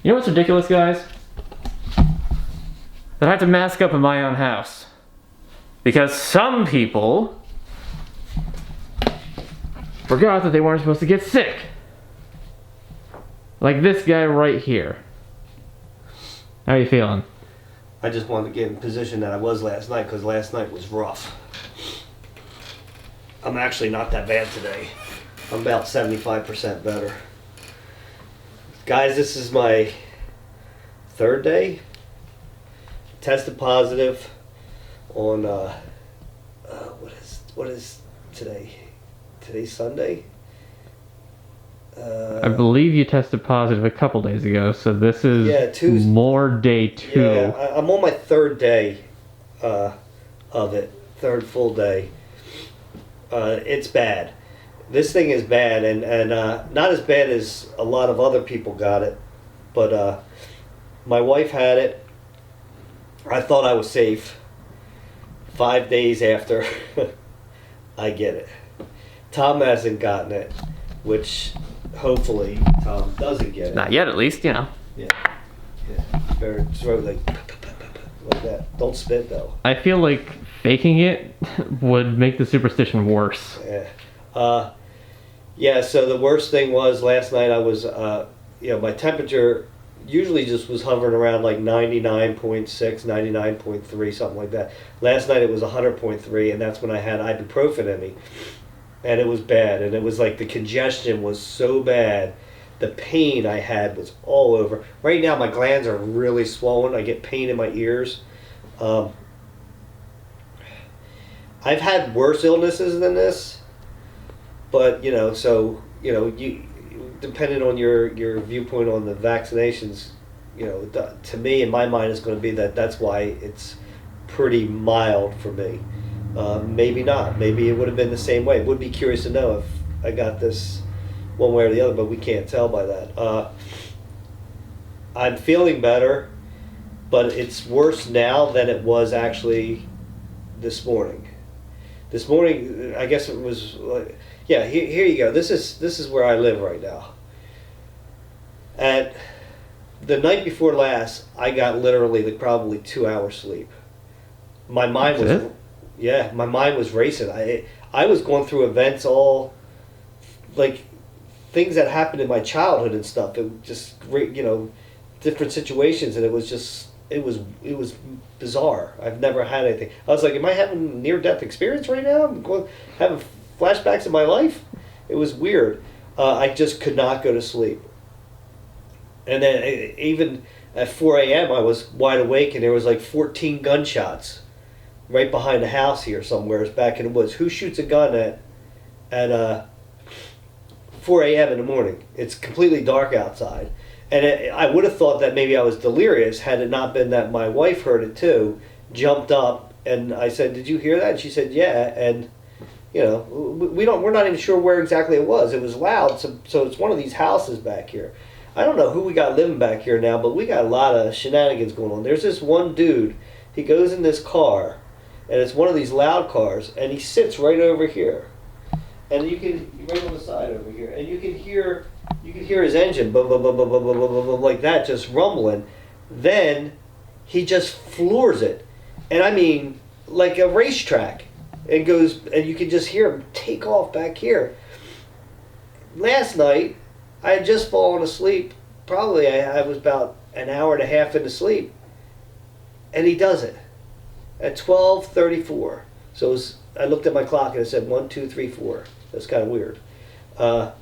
You know what's ridiculous, guys? That I have to mask up in my own house. Because some people forgot that they weren't supposed to get sick. Like this guy right here. How are you feeling? I just wanted to get in position that I was last night, because last night was rough. I'm actually not that bad today. I'm about 75% better. Guys, this is my third day. Tested positive on what is today? Today's Sunday. I believe you tested positive a couple days ago, so this is more day 2. Yeah, I'm on my third day of it. Third full day. It's bad. This thing is bad, and not as bad as a lot of other people got it, but my wife had it. I thought I was safe. 5 days after I get it. Tom hasn't gotten it, which hopefully Tom doesn't get it. Not yet, at least, you know. Yeah. Better throw like that. Don't spit though. I feel like faking it would make the superstition worse. Yeah. Yeah, so the worst thing was last night I was, my temperature usually just was hovering around like 99.6, 99.3, something like that. Last night it was 100.3, and that's when I had ibuprofen in me. And it was bad, and it was like the congestion was so bad. The pain I had was all over. Right now my glands are really swollen. I get pain in my ears. I've had worse illnesses than this. But, you depending on your viewpoint on the vaccinations, to me, in my mind, it's going to be that's why it's pretty mild for me. Maybe not. Maybe it would have been the same way. Would be curious to know if I got this one way or the other, but we can't tell by that. I'm feeling better, but it's worse now than it was actually this morning. This morning, I guess it was... Yeah, here you go. This is where I live right now. At the night before last, I got literally probably 2 hours sleep. My mind was, my mind was racing. I was going through events, all like things that happened in my childhood and stuff. It just different situations, and it was bizarre. I've never had anything. I was like, am I having a near-death experience right now? I'm having flashbacks of my life. It was weird. I just could not go to sleep. And then even at 4 a.m. I was wide awake, and there was like 14 gunshots right behind the house here somewhere. It's back in the woods. Who shoots a gun at 4 a.m. in the morning? It's completely dark outside. And I would have thought that maybe I was delirious had it not been that my wife heard it too, jumped up, and I said, "Did you hear that?" And she said, "Yeah." And we're not even sure where exactly it was. It was loud, so it's one of these houses back here. I don't know who we got living back here now, but we got a lot of shenanigans going on. There's this one dude, he goes in this car, and it's one of these loud cars, and he sits right over here. And you can, right on the side over here, and you can hear his engine, blah, blah, blah, blah, blah, blah, blah, blah, like that, just rumbling. Then he just floors it. And I mean, like a racetrack. And goes, and you can just hear him take off back here. Last night, I had just fallen asleep. Probably I was about an hour and a half into sleep. And he does it at 12:34. So I looked at my clock and it said 1, 2, 3, 4. That's kind of weird. That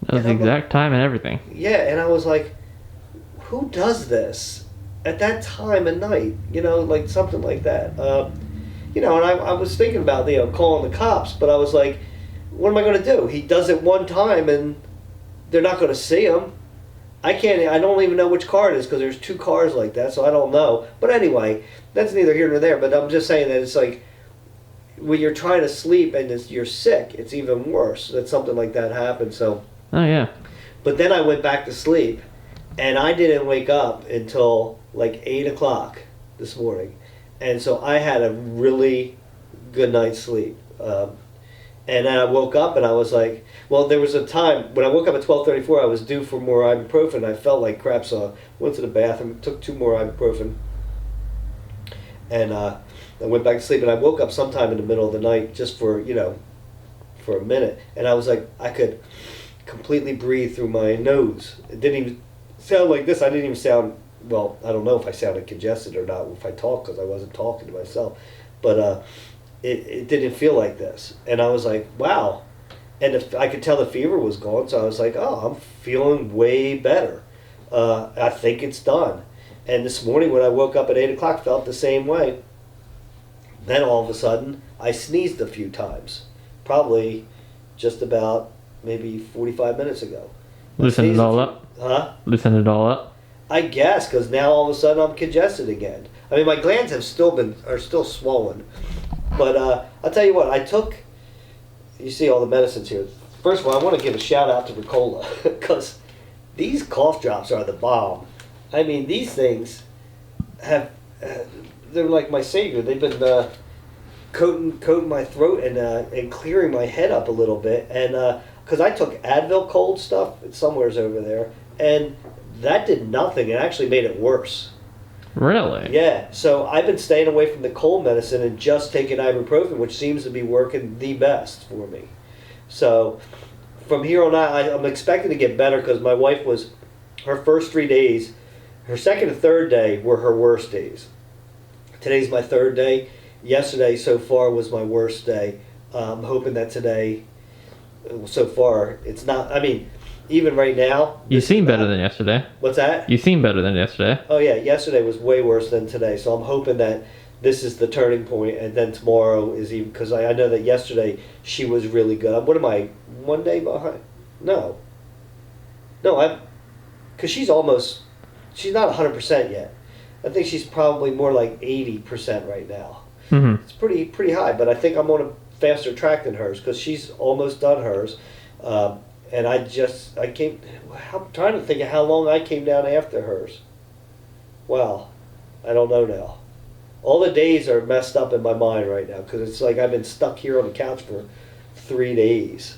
was the exact time and everything. Yeah, and I was like, who does this at that time of night? Like something like that. And I was thinking about, calling the cops, but I was like, what am I going to do? He does it one time and they're not going to see him. I don't even know which car it is because there's 2 cars like that, so I don't know. But anyway, that's neither here nor there, but I'm just saying that it's like, when you're trying to sleep and you're sick, it's even worse that something like that happened. So. Oh, yeah. But then I went back to sleep, and I didn't wake up until like 8 o'clock this morning. And so I had a really good night's sleep. And then I woke up and I was like, well, there was a time when I woke up at 12:34. I was due for more ibuprofen. I felt like crap, so I went to the bathroom, took 2 more ibuprofen, and I went back to sleep. And I woke up sometime in the middle of the night just for for a minute, and I was like, I could completely breathe through my nose. It didn't even sound like this. I didn't even sound well. I don't know if I sounded congested or not if I talked because I wasn't talking to myself, but. It didn't feel like this. And I was like, wow. And I could tell the fever was gone, so I was like, oh, I'm feeling way better. I think it's done. And this morning when I woke up at 8 o'clock, felt the same way. Then all of a sudden, I sneezed a few times. Probably just about maybe 45 minutes ago. Loosen it all up? Huh? Loosen it all up? I guess, because now all of a sudden I'm congested again. I mean, my glands are still swollen. But I'll tell you what, you see all the medicines here. First of all, I want to give a shout out to Ricola because these cough drops are the bomb. I mean, these things they're like my savior. They've been coating my throat and clearing my head up a little bit. And because I took Advil cold stuff, it's somewhere's over there, and that did nothing. It actually made it worse. Really? Yeah, so I've been staying away from the cold medicine and just taking ibuprofen, which seems to be working the best for me. So from here on out, I'm expecting to get better because my wife her first 3 days, her second and third day were her worst days. Today's my third day. Yesterday so far was my worst day. I'm hoping that today, so far, it's not, I mean, even right now. You seem better than yesterday. What's that? You seem better than yesterday. Oh yeah, yesterday was way worse than today. So I'm hoping that this is the turning point, and then tomorrow is even, because I know that yesterday she was really good. What am I, 1 day behind? No, because she's not 100% yet. I think she's probably more like 80% right now. Mm-hmm. It's pretty high, but I think I'm on a faster track than hers because she's almost done hers. And I'm trying to think of how long I came down after hers. Well, I don't know now. All the days are messed up in my mind right now because it's like I've been stuck here on the couch for 3 days.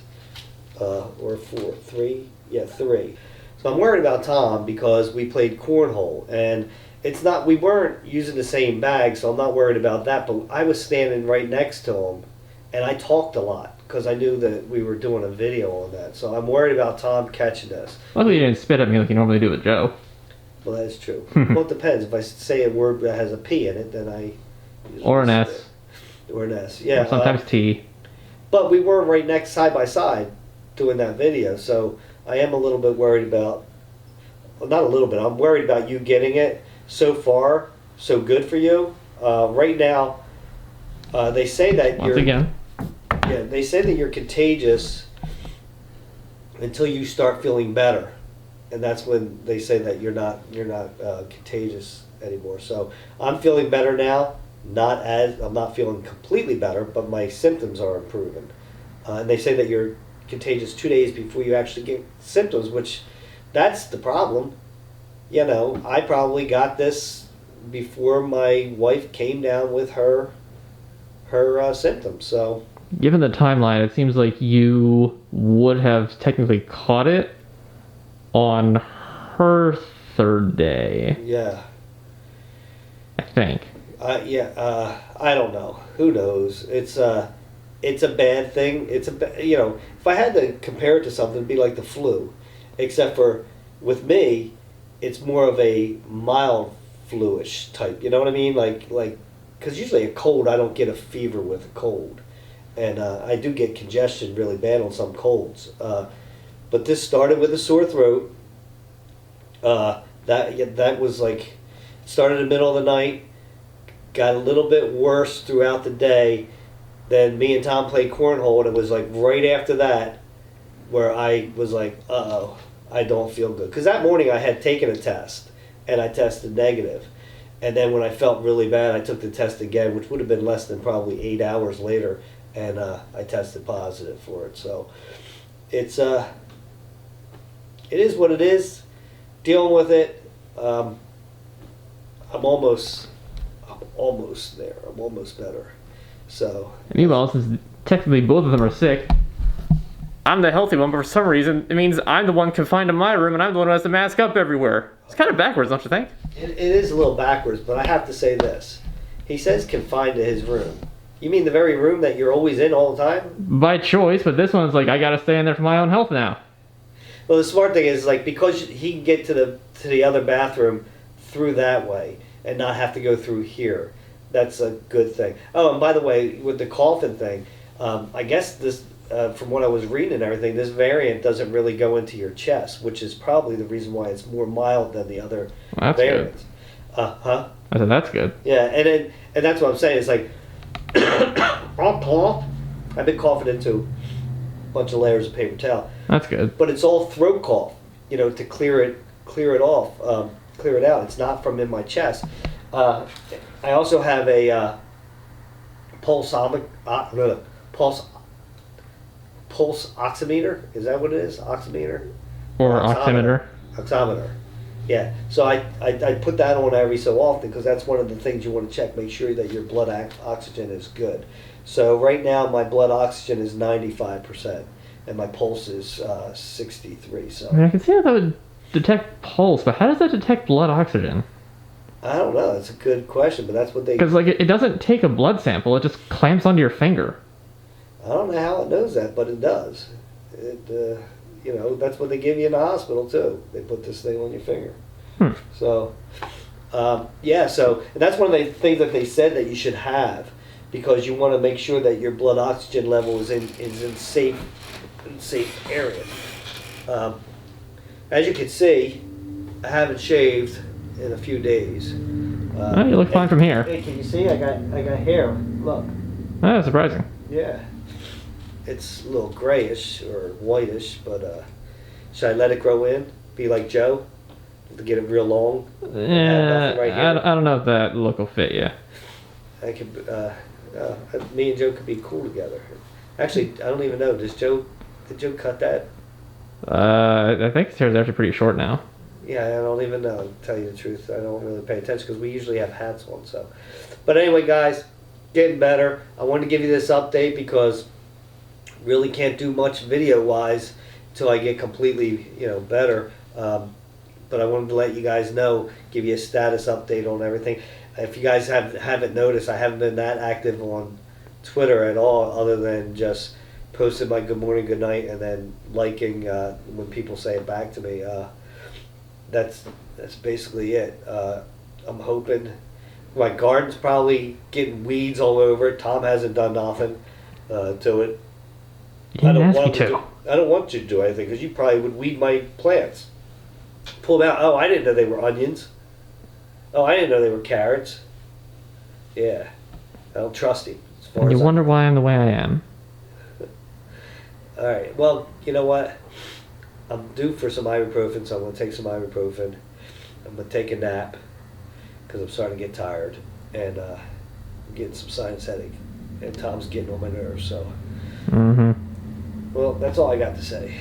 Or 4, 3? Yeah, 3. So I'm worried about Tom because we played cornhole. And we weren't using the same bag, so I'm not worried about that. But I was standing right next to him, and I talked a lot. Because I knew that we were doing a video on that. So I'm worried about Tom catching this. Luckily you didn't spit at me like you normally do with Joe. Well, that is true. Well, it depends. If I say a word that has a P in it, then I... Or an S. Or an S, yeah. Or sometimes T. But we were right next, side by side, doing that video. So I am a little bit worried about... Well, not a little bit. I'm worried about you getting it. So far, so good for you. Right now, they say that Once again. Yeah, they say that you're contagious until you start feeling better, and that's when they say that you're not contagious anymore. So I'm feeling better now. I'm not feeling completely better, but my symptoms are improving. And they say that you're contagious 2 days before you actually get symptoms, which that's the problem. I probably got this before my wife came down with her symptoms. So. Given the timeline, it seems like you would have technically caught it on her third day. Yeah. I think. I don't know. Who knows? It's a bad thing. If I had to compare it to something, it'd be like the flu. Except for, with me, it's more of a mild flu-ish type. You know what I mean? Like, because usually a cold, I don't get a fever with a cold. And I do get congestion really bad on some colds. But this started with a sore throat. That was like, started in the middle of the night, got a little bit worse throughout the day. Then me and Tom played cornhole, and it was like right after that where I was like, uh-oh, I don't feel good. Because that morning I had taken a test, and I tested negative. And then when I felt really bad, I took the test again, which would have been less than probably 8 hours later. And I tested positive for it. So it is what it is. Dealing with it. I'm almost there. I'm almost better. So. Meanwhile, since technically both of them are sick. I'm the healthy one, but for some reason, it means I'm the one confined in my room, and I'm the one who has to mask up everywhere. It's kind of backwards, don't you think? It is a little backwards, but I have to say this. He says confined to his room. You mean the very room that you're always in all the time? By choice, but this one's like, I gotta stay in there for my own health now. Well, the smart thing is, like, because he can get to the other bathroom through that way and not have to go through here. That's a good thing. Oh, and by the way, with the coffin thing, I guess this, from what I was reading and everything, this variant doesn't really go into your chest, which is probably the reason why it's more mild than the other That's variants. good. I said, that's good. Yeah, and that's what I'm saying. It's like, I've been coughing into a bunch of layers of paper towel. That's good. But it's all throat cough, to clear it off, clear it out. It's not from in my chest. I also have a pulse oximeter. Is that what it is? Oximeter? Or oximeter. Oximeter. Yeah. So I put that on every so often because that's one of the things you want to check. Make sure that your blood oxygen is good. So right now my blood oxygen is 95%. And my pulse is 63. So I mean, I can see how that would detect pulse, but how does that detect blood oxygen? I don't know. That's a good question, but that's what they. Because like it doesn't take a blood sample; it just clamps onto your finger. I don't know how it knows that, but it does. That's what they give you in the hospital too. They put this thing on your finger. So, yeah. So and that's one of the things that they said that you should have, because you want to make sure that your blood oxygen level is in safe areas. As you can see, I haven't shaved in a few days. You look fine from here. Hey, can you see? I got hair. Look. Oh, surprising. Yeah. It's a little grayish or whitish, but should I let it grow in? Be like Joe? To get it real long? Yeah, right I don't know if that look will fit you. I could, me and Joe could be cool together. Actually, I don't even know. Did Joe cut that? I think his hair's actually pretty short now. Yeah, I don't even know, to tell you the truth. I don't really pay attention because we usually have hats on. So, but anyway, guys, getting better. I wanted to give you this update because really can't do much video-wise until I get completely, better. But I wanted to let you guys know, give you a status update on everything. If you guys haven't noticed, I haven't been that active on Twitter at all, other than just posting my good morning, good night, and then liking when people say it back to me. That's basically it. I'm hoping my garden's probably getting weeds all over it. Tom hasn't done nothing to it. You didn't ask me to. I don't want you to do anything because you probably would weed my plants. Pull them out. Oh, I didn't know they were onions. Oh, I didn't know they were carrots. Yeah, I don't trust him. And you wonder why I'm the way I am. All right. Well, you know what? I'm due for some ibuprofen, so I'm going to take some ibuprofen. I'm going to take a nap because I'm starting to get tired, and I'm getting some sinus headache, and Tom's getting on my nerves. So, Mm-hmm. well, that's all I got to say.